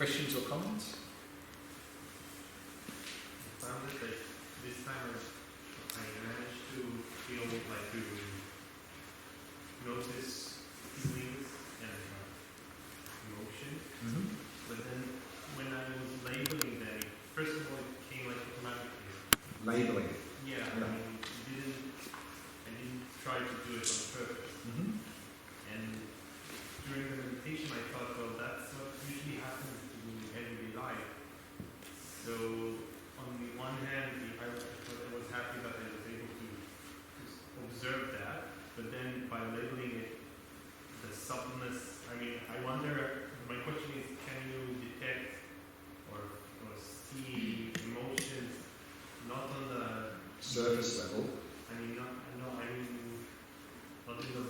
Questions or comments? I found it that this time I managed to feel like to notice feelings and emotion. Mm-hmm. But then when I was labeling them, first of all it came like automatically. Labeling. Yeah, Yeah. I mean, I didn't try to do it on purpose. Mm-hmm. And during the meditation I thought, well, that's what usually happens in everyday life. So on the one hand, I was happy that I was able to observe that, but then by labeling it, the subtleness, I mean, I wonder, my question is, can you detect or see emotions not on the Surface level. I mean, not on the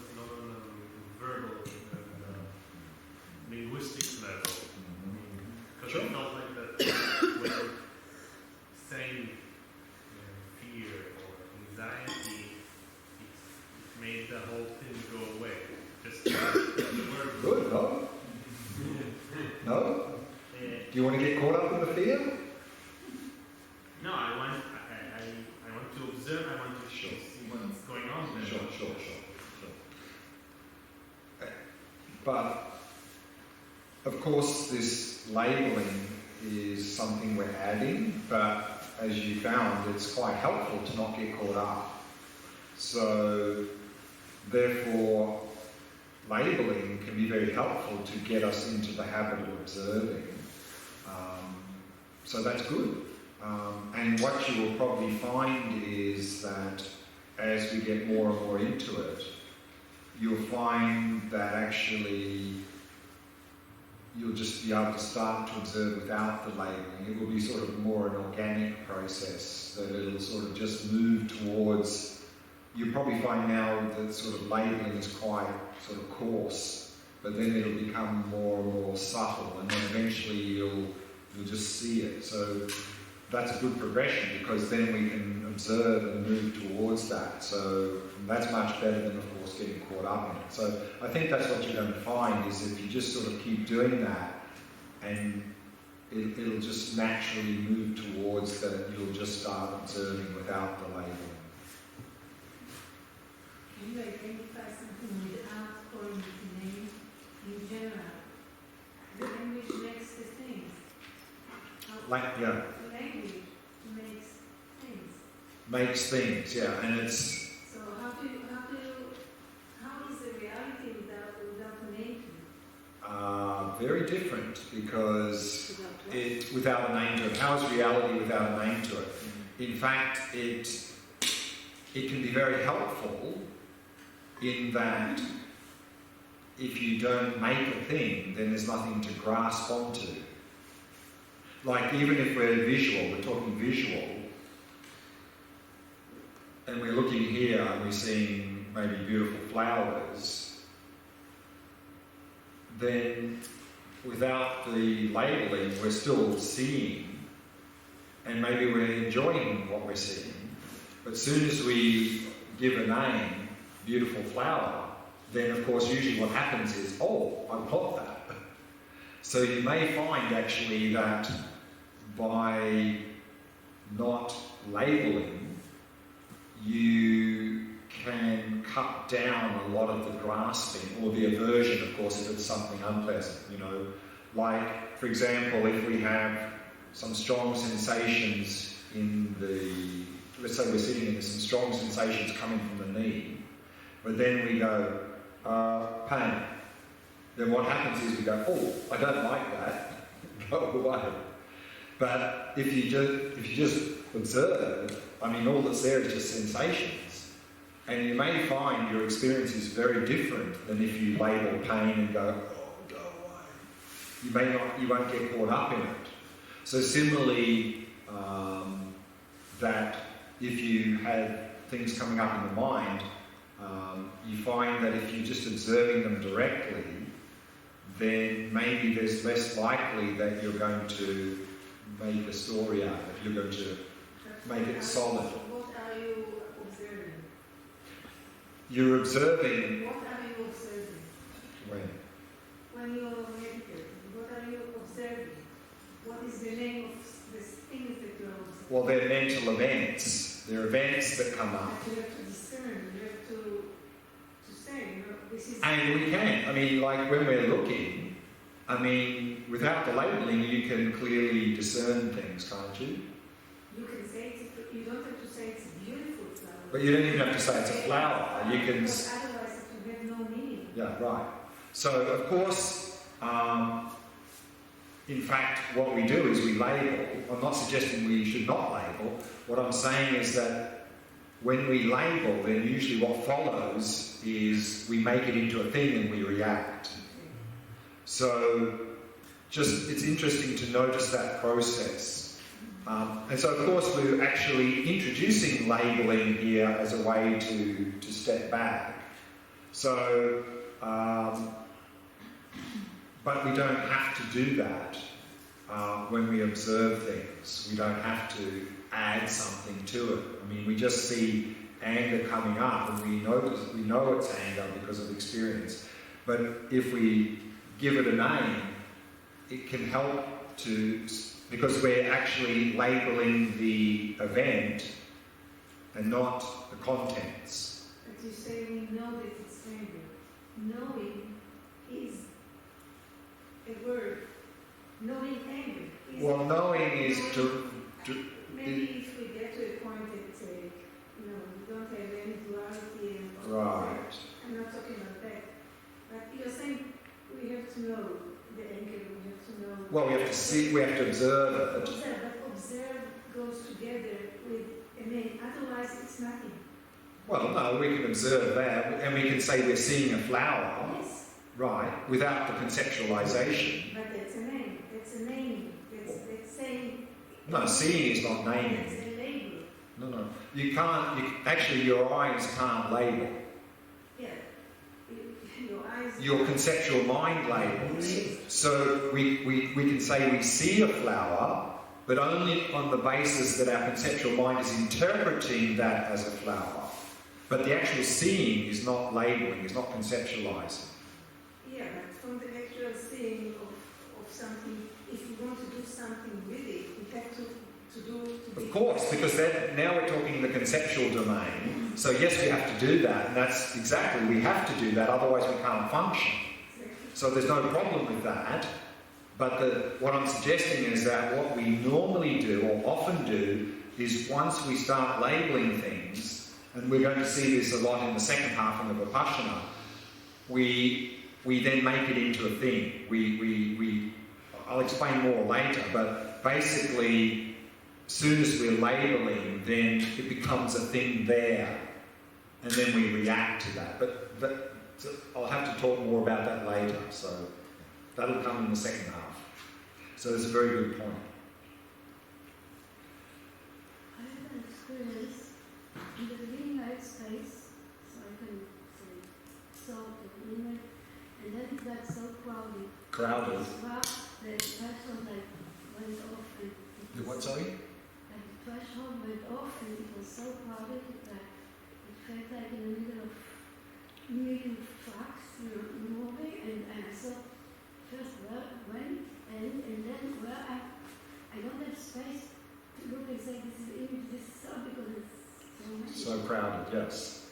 verbal, linguistic level. Because Sure. I felt like that when saying fear or anxiety, it made the whole thing go away. Just the word. Good, no? No? Do you want to get caught up in the fear? No, I want to observe. I want to Sure. see what's going on there. Sure. But, of course, this labeling is something we're adding, but as you found, it's quite helpful to not get caught up. So, therefore, labeling can be very helpful to get us into the habit of observing. So that's good. And what you will probably find is that as we get more and more into it, you'll find that actually you'll just be able to start to observe without the labeling. It will be sort of more an organic process, that it'll sort of just move towards. You'll probably find now that sort of labeling is quite sort of coarse, but then it'll become more and more subtle, and then eventually you'll just see it. So that's a good progression, because then we can observe and move towards that. So that's much better than, of course, getting caught up in it. So I think that's what you're going to find, is if you just sort of keep doing that, and it'll just naturally move towards that, you'll just start observing without the labeling. Can you identify something without calling it a name in general? The language makes the things. Yeah. The language makes things. Makes things, yeah, and it's. So how is the reality without making? Very different, because without a name to it. How is reality without a name to it? In fact, it can be very helpful in that if you don't make a thing, then there's nothing to grasp onto. Like, even if we're visual, we're talking visual, and we're looking here and we're seeing maybe beautiful flowers, then without the labeling, we're still seeing, and maybe we're enjoying what we're seeing. But as soon as we give a name, beautiful flower, then of course usually what happens is, oh, I want that. So you may find actually that by not labeling, you can cut down a lot of the grasping, or the aversion, of course, if it's something unpleasant, Like, for example, if we have some strong sensations let's say we're sitting in, there's some strong sensations coming from the knee, but then we go, pain. Then what happens is we go, oh, I don't like that, go away. But if you just observe, all that's there is just sensations. And you may find your experience is very different than if you label pain and go, oh, go away. You won't get caught up in it. So similarly, that if you have things coming up in the mind, you find that if you're just observing them directly, then maybe there's less likely that you're going to make a story out of it. You're going to make it solid. What are you observing? You're observing. What are you observing? When? When you're meditating, what are you observing? the name of the things that you are observing. Well, they're mental events. They're events that come up. But you have to discern, you have to say, you know, this is... And we can. I mean, like when we're looking, I mean, without the labelling, you can clearly discern things, can't you? You can say you don't have to say it's a beautiful flower. But you don't even have to say it's a flower. You can... Because otherwise it will have no meaning. Yeah, right. So, of course, in fact, what we do is we label. I'm not suggesting we should not label. What I'm saying is that when we label, then usually what follows is we make it into a thing and we react. So, it's interesting to notice that process. And so, of course, we're actually introducing labelling here as a way to step back. So, but we don't have to do that when we observe things. We don't have to add something to it. I mean, we just see anger coming up and we know it's anger because of experience. But if we give it a name, it can help to, because we're actually labelling the event and not the contents. But you say we know that it's anger. Knowing is a word. Knowing anger is... Well, knowing is maybe if we get to a point that, you know, we don't have any duality and... Right. I'm not talking about that. But you're saying we have to know the anger, we have to know... Well, we have to see, we have to observe it. Observe, but observe goes together with a name. Otherwise, it's nothing. Well, no, we can observe that, and we can say we're seeing a flower, Yes. right, without the conceptualization. But that's a name. That's a naming. That's saying... No, seeing is not naming. That's a label. No. You can't, actually your eyes can't label. Yeah. Your eyes... Your conceptual mind labels. So we can say we see a flower, but only on the basis that our conceptual mind is interpreting that as a flower. But the actual seeing is not labelling, is not conceptualizing. Yeah, but from the actual seeing of something, if you want to do something with it, you have to do... Of course, because now we're talking the conceptual domain. So yes, we have to do that, and that's exactly, we have to do that, otherwise we can't function. So there's no problem with that. But what I'm suggesting is that what we normally do, or often do, is once we start labelling things, and we're going to see this a lot in the second half of the Vipashyana, we then make it into a thing. I'll explain more later, but basically, as soon as we're labelling, then it becomes a thing there, and then we react to that. But I'll have to talk more about that later, so that'll come in the second half. So it's a very good point. I had an experience. In the beginning I had space, so I can say salt and lemon, and then it got so crowded. Crowded. The threshold like went off and... The what, sorry? And the threshold went off and it was so crowded that it felt like in the middle of million trucks, moving, and I saw first when and then where I don't have space to look and say this is image, this is so, because it's so much. So crowded, yes.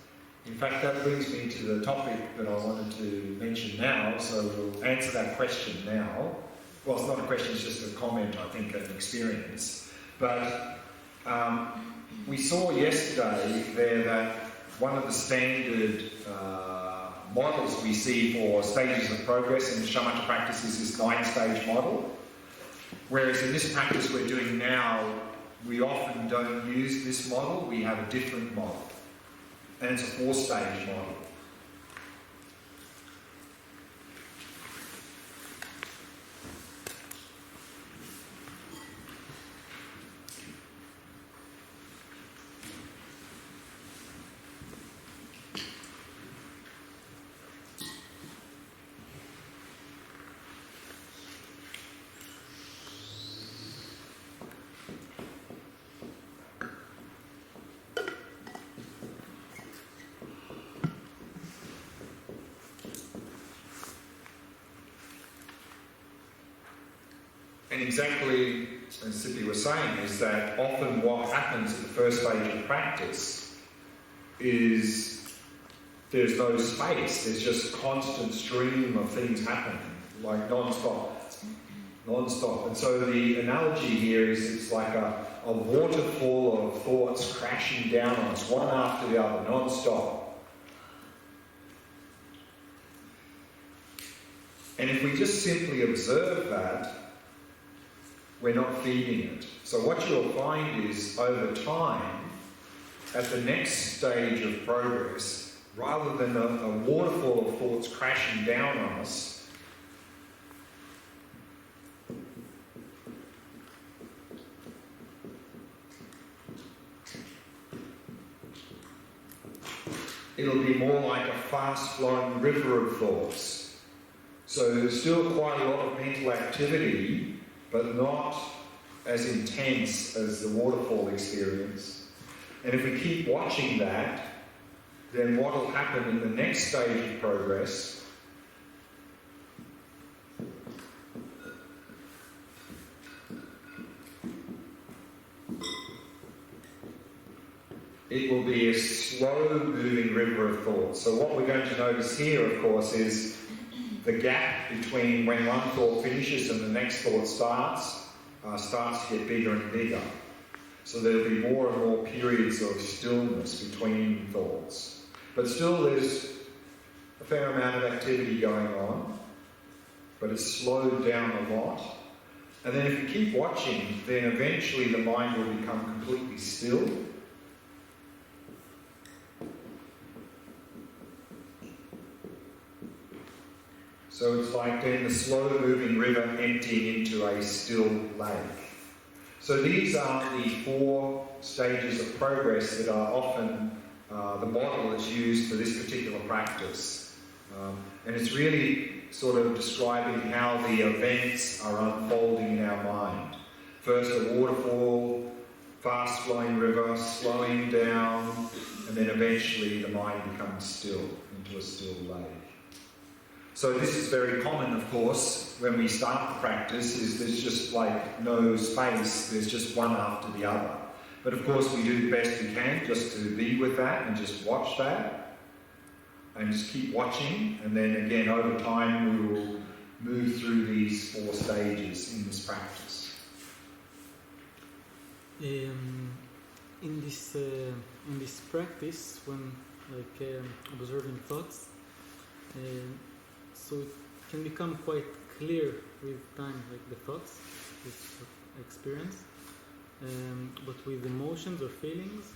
In fact, that brings me to the topic that I wanted to mention now, so we'll answer that question now. Well, it's not a question, it's just a comment, I think, an experience. But we saw yesterday there that one of the standard models we see for stages of progress in the Shamatha practice is this 9-stage model. Whereas in this practice we're doing now, we often don't use this model, we have a different model. And it's a 4-stage model. And exactly as Sippy was saying, is that often what happens at the first stage of practice is there's no space, there's just constant stream of things happening, like non-stop. And so the analogy here is it's like a waterfall of thoughts crashing down on us, one after the other, non-stop. And if we just simply observe that, we're not feeding it. So what you'll find is, over time, at the next stage of progress, rather than a waterfall of thoughts crashing down on us, it'll be more like a fast-flowing river of thoughts. So there's still quite a lot of mental activity, but not as intense as the waterfall experience. And if we keep watching that, then what will happen in the next stage of progress it will be a slow-moving river of thoughts. So what we're going to notice here, of course, is the gap between when one thought finishes and the next thought starts to get bigger and bigger. So there'll be more and more periods of stillness between thoughts. But still there's a fair amount of activity going on, but it's slowed down a lot. And then if you keep watching, then eventually the mind will become completely still. So it's like then the slow-moving river emptying into a still lake. So these are the 4 stages of progress that are often the model that's used for this particular practice. And it's really sort of describing how the events are unfolding in our mind. First a waterfall, fast-flowing river, slowing down, and then eventually the mind becomes still, into a still lake. So this is very common, of course, when we start the practice, is there's just like no space, there's just one after the other. But of course we do the best we can just to be with that and just watch that and just keep watching, and then again over time we will move through these 4 stages in this practice. In this practice, when observing thoughts, so it can become quite clear with time, like the thoughts, this experience. But with emotions or feelings,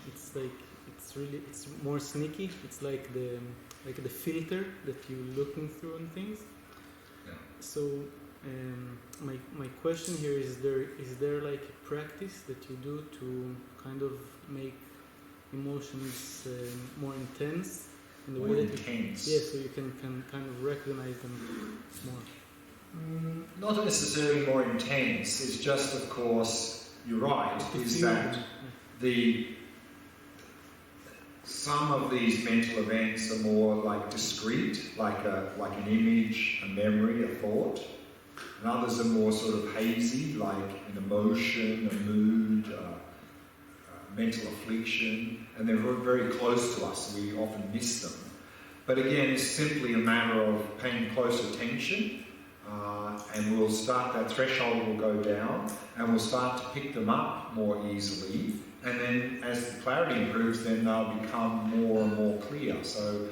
it's like it's more sneaky. It's like the filter that you're looking through on things. Yeah. So my question here is there like a practice that you do to kind of make emotions more intense? In the more way intense. So you can kind of recognize them more. Not necessarily more intense, it's just, of course, you're right, is that some of these mental events are more like discrete, like an image, a memory, a thought, and others are more sort of hazy, like an emotion, a mood, mental affliction, and they're very close to us, so we often miss them. But again, it's simply a matter of paying close attention, and we'll start, that threshold will go down, and we'll start to pick them up more easily, and then as the clarity improves, then they'll become more and more clear. So,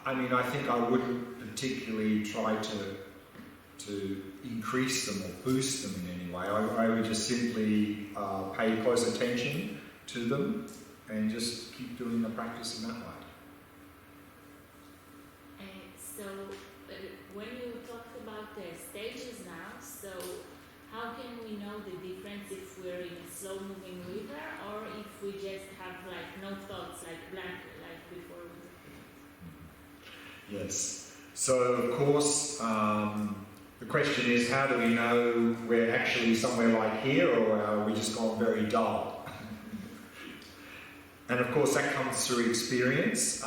I mean, I think I wouldn't particularly try to increase them or boost them in any way. I would just simply pay close attention to them and just keep doing the practice in that way. So when you talked about the stages now, so how can we know the difference if we're in a slow-moving river or if we just have like no thoughts, like blank, like before? Yes. So of course, the question is, how do we know we're actually somewhere like here, or are we just gone very dull? And of course that comes through experience,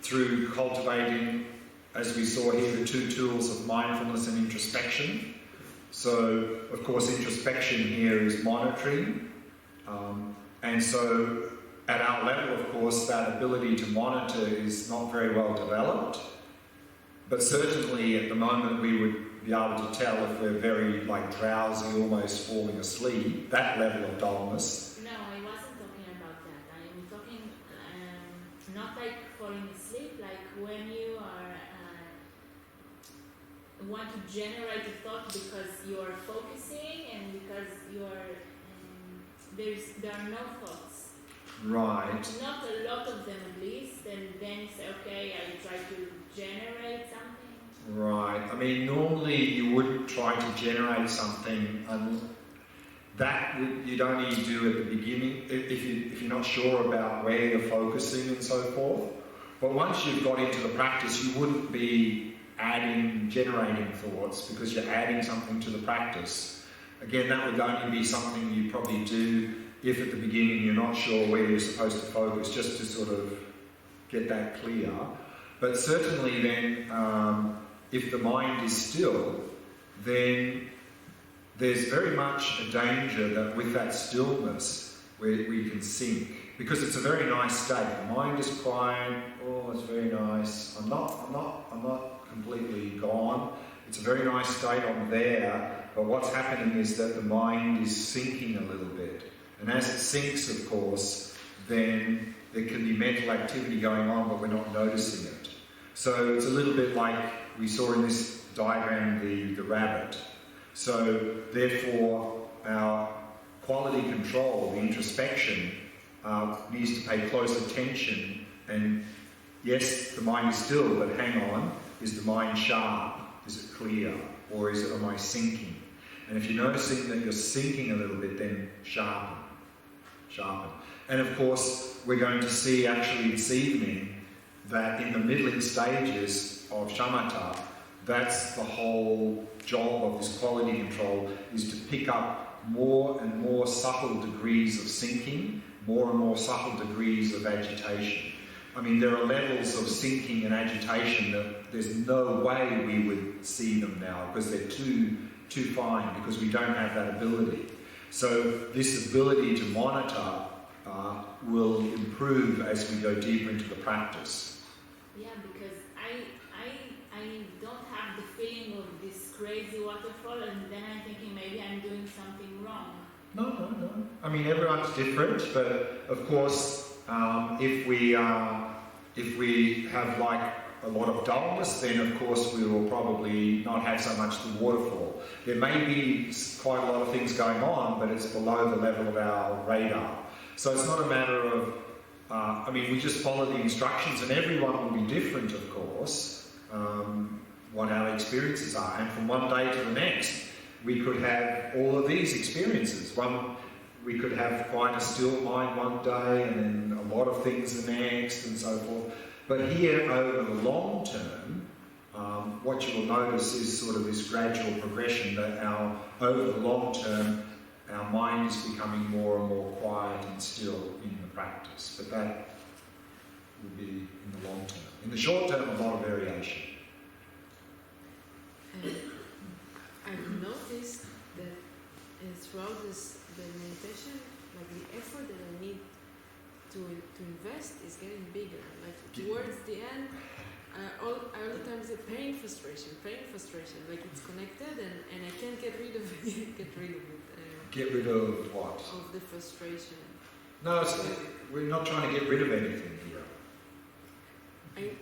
through cultivating as we saw here, the two tools of mindfulness and introspection. So, of course, introspection here is monitoring. And so, at our level, of course, that ability to monitor is not very well developed. But certainly, at the moment, we would be able to tell if we're very, drowsy, almost falling asleep, that level of dullness. No, I wasn't talking about that. I'm talking not like falling asleep, like when you are want to generate a thought because you are focusing and because you are there are no thoughts. Right. Not a lot of them at least, and then you say, okay, I try to generate something. Right. I mean, normally you would try to generate something, and that you'd only do at the beginning if you're not sure about where you're focusing and so forth. But once you've got into the practice, you wouldn't be generating thoughts because you're adding something to the practice. Again, that would only be something you probably do if at the beginning you're not sure where you're supposed to focus, just to sort of get that clear. But certainly then, if the mind is still, then there's very much a danger that with that stillness we can sink, because it's a very nice state. The mind is quiet. Oh, it's very nice. I'm not completely gone. It's a very nice state. I'm there. But what's happening is that the mind is sinking a little bit. And as it sinks, of course, then there can be mental activity going on, but we're not noticing it. So it's a little bit like we saw in this diagram, the rabbit. So therefore, our quality control, the introspection, needs to pay close attention. And yes, the mind is still, but hang on, is the mind sharp? Is it clear? Or am I sinking? And if you're noticing that you're sinking a little bit, then sharpen. And of course, we're going to see actually this evening that in the middling stages of Shamatha, that's the whole job of this quality control, is to pick up more and more subtle degrees of sinking, more and more subtle degrees of agitation. I mean, there are levels of sinking and agitation that there's no way we would see them now because they're too fine, because we don't have that ability. So this ability to monitor will improve as we go deeper into the practice. Yeah, because I don't have the feeling of this crazy waterfall, and then I'm thinking maybe I'm doing something wrong. No. I mean, everyone's different, but of course, if we have a lot of dullness, then of course we will probably not have so much the waterfall. There may be quite a lot of things going on, but it's below the level of our radar. So it's not a matter of, we just follow the instructions, and everyone will be different, of course, what our experiences are. And from one day to the next, we could have all of these experiences. We could have quite a still mind one day, and then a lot of things the next, and so forth. But here, over the long term, what you will notice is sort of this gradual progression that over the long term, our mind is becoming more and more quiet and still in the practice. But that will be in the long term. In the short term, a lot of variation. I've noticed that throughout the meditation, the effort that I need to invest is getting bigger. Towards the end, all the time it's pain, frustration. It's connected, and I can't get rid of it. Get rid of what? Of the frustration. No, we're not trying to get rid of anything here. I know. I'm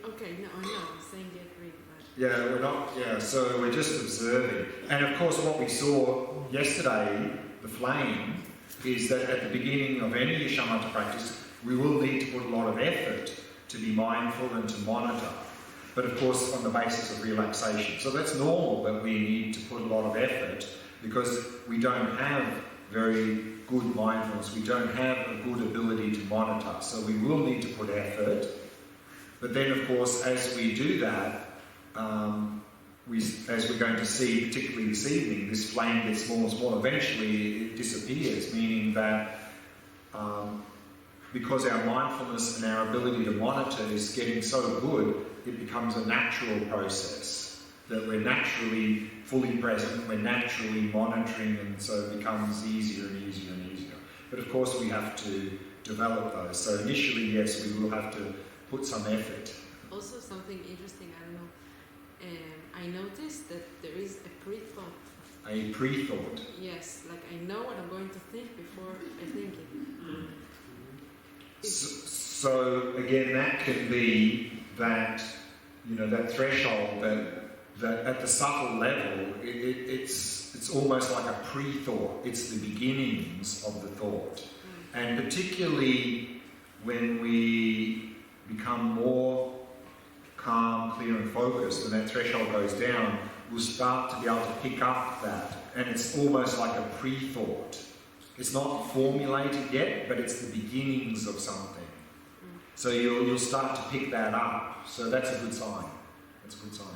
saying get rid of it. Yeah, we're not. Yeah, so we're just observing. And of course, what we saw yesterday, the flame, is that at the beginning of any shamatha practice, we will need to put a lot of effort to be mindful and to monitor. But of course, on the basis of relaxation. So that's normal that we need to put a lot of effort, because we don't have very good mindfulness. We don't have a good ability to monitor. So we will need to put effort. But then, of course, as we do that, as we're going to see, particularly this evening, this flame gets smaller and smaller. Eventually, it disappears, meaning that because our mindfulness and our ability to monitor is getting so good it becomes a natural process, that we're naturally fully present, we're naturally monitoring, and so it becomes easier and easier and easier. But of course we have to develop those. So initially, yes, we will have to put some effort. Also, something interesting, I don't know, I noticed that there is a pre-thought. A pre-thought. Yes, like I know what I'm going to think before I think it. So again, that can be that, that threshold that at the subtle level, it's almost like a pre-thought. It's the beginnings of the thought. And particularly when we become more calm, clear and focused, and that threshold goes down, we'll start to be able to pick up that. And it's almost like a pre-thought. It's not formulated yet, but it's the beginnings of something. So you'll start to pick that up. So that's a good sign. That's a good sign.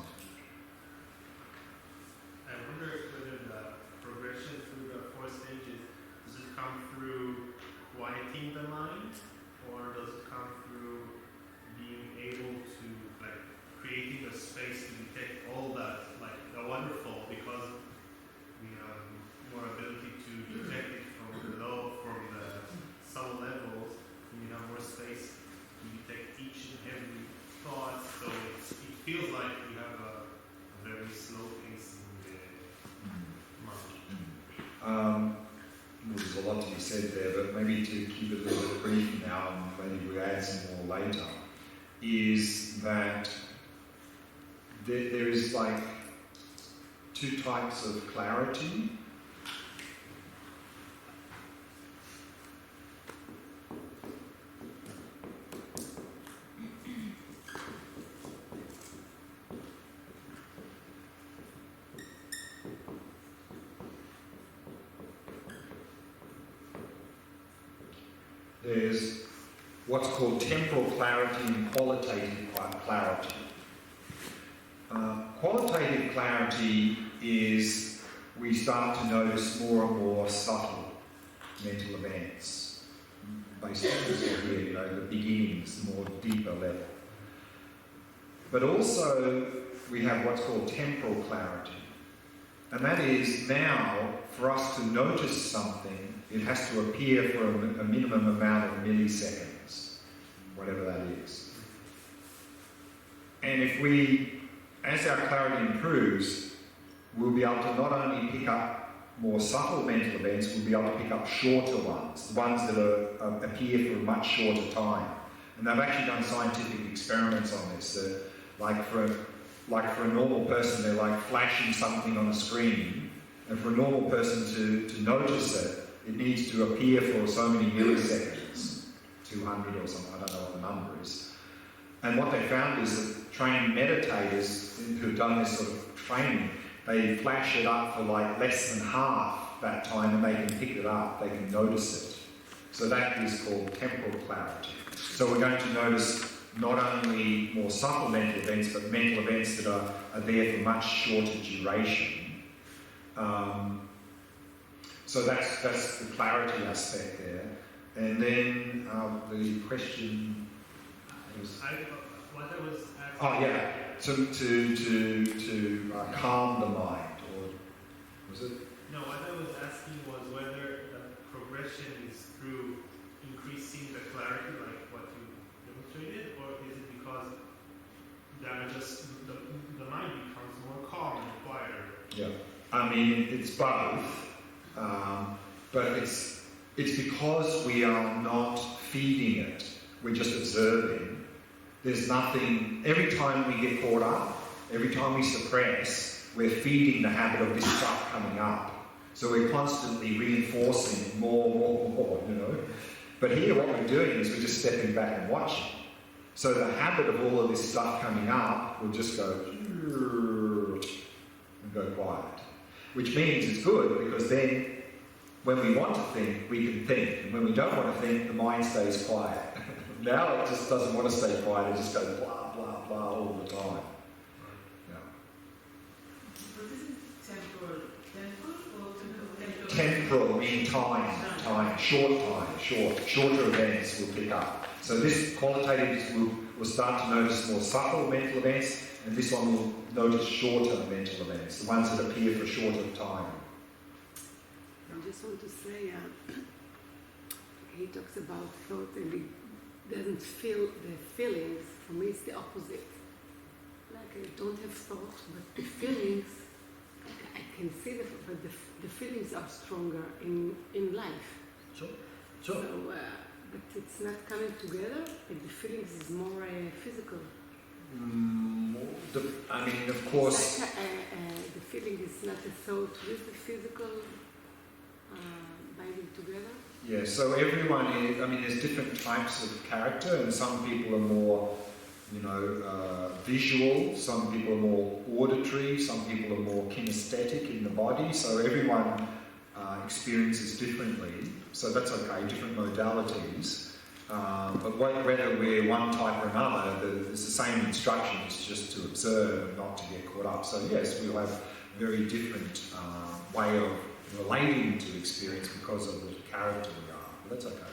I wonder whether the progression through the 4 stages, does it come through quieting the mind, or does it come through being able to, like, creating a space to detect all that, like the wonderful, because we have more ability to detect it from the low, from the subtle levels, and we have more space to detect each and every thought, so it feels like we have a very slow pace in the mind. Well, there's a lot to be said there, but maybe to keep it a little bit brief now, and maybe we'll add some more later, is that there is like 2 types of clarity. There's what's called temporal clarity and qualitative clarity. Qualitative clarity is we start to notice more and more subtle mental events, based on this here, the beginnings, the more deeper level. But also we have what's called temporal clarity. And that is now, for us to notice something, it has to appear for a minimum amount of milliseconds, whatever that is. And if we, as our clarity improves, we'll be able to not only pick up more subtle mental events, we'll be able to pick up shorter ones, the ones that appear for a much shorter time. And they've actually done scientific experiments on this. Like for a normal person, they're like flashing something on a screen, and for a normal person to notice it, it needs to appear for so many milliseconds, 200 or something, I don't know what the number is. And what they found is that trained meditators who've done this sort of training, they flash it up for like less than half that time, and they can pick it up, they can notice it. So that is called temporal clarity. So we're going to notice not only more subtle mental events, but mental events that are there for much shorter duration. So that's the clarity aspect there. And then the question was... What I was asking... Oh, yeah. So to calm the mind, or was it? No, what I was asking was whether the progression is through increasing the clarity, like what you demonstrated, or is it because that just the mind becomes more calm and quieter? Yeah, I mean it's both, but it's because we are not feeding it; we're just observing. There's nothing. Every time we get caught up, every time we suppress, we're feeding the habit of this stuff coming up. So we're constantly reinforcing it more, But here what we're doing is we're just stepping back and watching. So the habit of all of this stuff coming up will just go and go quiet. Which means it's good, because then when we want to think, we can think. And when we don't want to think, the mind stays quiet. Now it just doesn't want to stay quiet, it just goes blah, blah, blah all the time. Yeah. What is it? Temporal? Temporal or temporal? Temporal means time, shorter events will pick up. So this qualitative will start to notice more subtle mental events, and this one will notice shorter mental events, the ones that appear for a shorter time. I just want to say, he talks about thought and he doesn't feel the feelings. For me, it's the opposite. Like I don't have thoughts, but the feelings, I can see them, but the feelings are stronger in life. Sure. So, but it's not coming together, and the feelings is more physical. I mean, of course. It's like, the feeling is not a thought with the physical binding together. Yeah, so everyone is, I mean, there's different types of character, and some people are more, visual, some people are more auditory, some people are more kinesthetic in the body, so everyone experiences differently, so that's okay, different modalities. But whether we're one type or another, it's the same instruction, it's just to observe and not to get caught up. So yes, we'll have a very different way of relating to experience because of the character we are. But that's okay.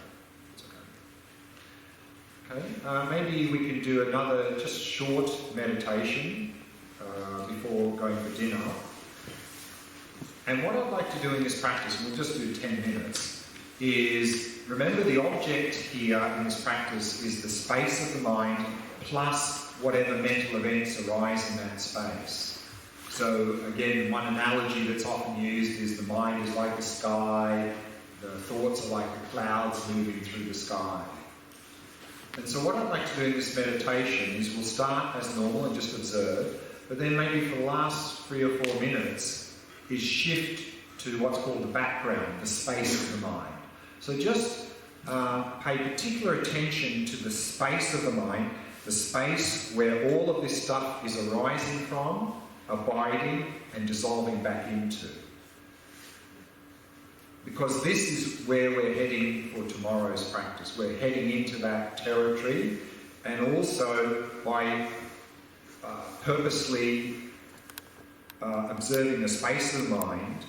Okay, maybe we can do another just short meditation before going for dinner. And what I'd like to do in this practice, we'll just do 10 minutes, is remember the object here in this practice is the space of the mind plus whatever mental events arise in that space. So again, one analogy that's often used is the mind is like the sky, the thoughts are like the clouds moving through the sky. And so what I'd like to do in this meditation is we'll start as normal and just observe, but then maybe for the last 3 or 4 minutes is shift to what's called the background, the space of the mind. So just pay particular attention to the space of the mind, the space where all of this stuff is arising from, abiding and dissolving back into. Because this is where we're heading for tomorrow's practice. We're heading into that territory, and also by purposely observing the space of the mind,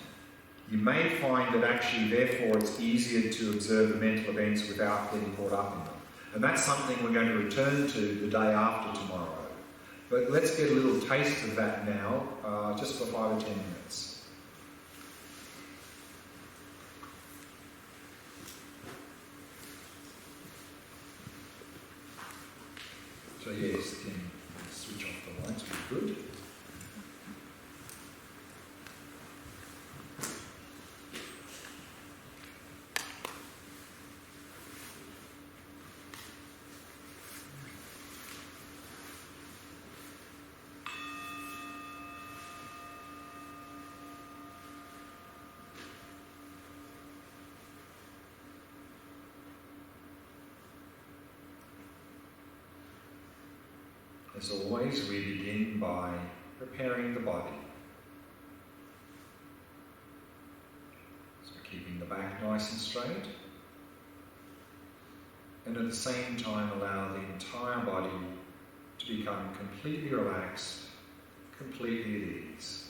you may find that actually therefore it's easier to observe the mental events without getting caught up in them. And that's something we're going to return to the day after tomorrow. But let's get a little taste of that now, just for 5 or 10 minutes. So yes, can switch off the lights, we're good. As always, we begin by preparing the body. So keeping the back nice and straight. And at the same time allow the entire body to become completely relaxed, completely at ease.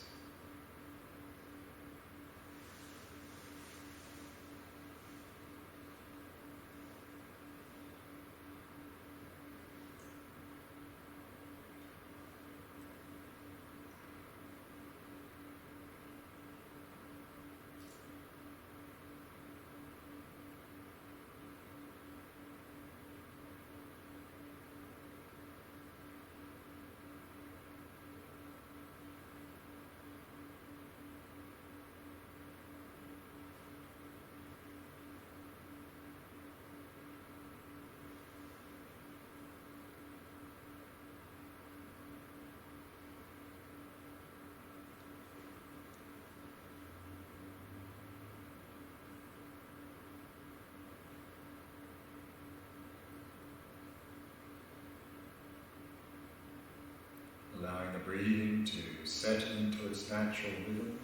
Allowing the breathing to settle into its natural rhythm.